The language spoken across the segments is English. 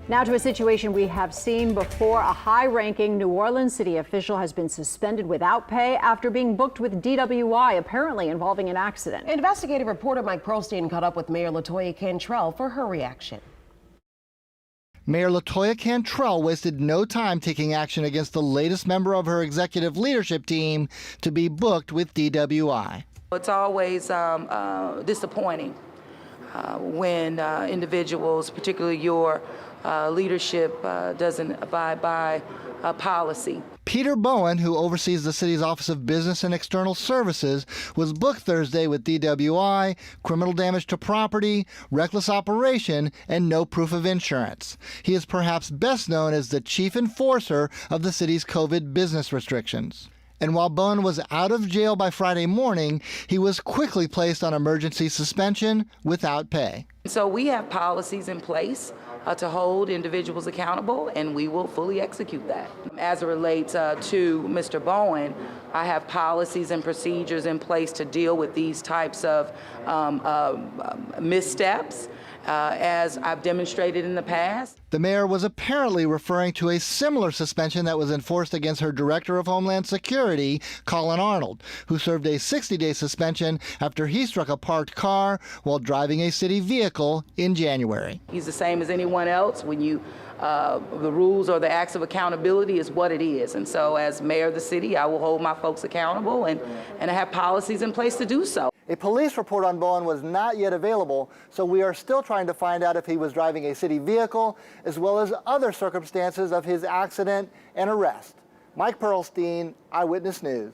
Now to a situation we have seen before. A high-ranking New Orleans city official has been suspended without pay after being booked with DWI, apparently involving an accident. Investigative reporter Mike Pearlstein caught up with Mayor LaToya Cantrell for her reaction. Mayor LaToya Cantrell wasted no time taking action against the latest member of her executive leadership team to be booked with DWI. It's always disappointing when individuals, particularly your leadership, doesn't abide by policy. Peter Bowen, who oversees the city's Office of Business and External Services, was booked Thursday with DWI, criminal damage to property, reckless operation, and no proof of insurance. He is perhaps best known as the chief enforcer of the city's COVID business restrictions. And while Bowen was out of jail by Friday morning, he was quickly placed on emergency suspension without pay. So we have policies in place to hold individuals accountable, and we will fully execute that. As it relates to Mr. Bowen, I have policies and procedures in place to deal with these types of missteps, as I've demonstrated in the past. The mayor was apparently referring to a similar suspension that was enforced against her Director of Homeland Security, Colin Arnold, who served a 60-day suspension after he struck a parked car while driving a city vehicle in January. He's the same as anyone else. When you the rules or the acts of accountability is what it is. And so as mayor of the city, I will hold my folks accountable, and I have policies in place to do so. A police report on Bowen was not yet available, so we are still trying to find out if he was driving a city vehicle, as well as other circumstances of his accident and arrest. Mike Pearlstein, Eyewitness News.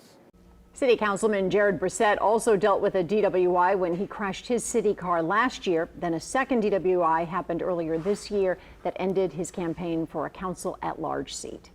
City Councilman Jared Brissett also dealt with a DWI when he crashed his city car last year. Then a second DWI happened earlier this year that ended his campaign for a council at-large seat.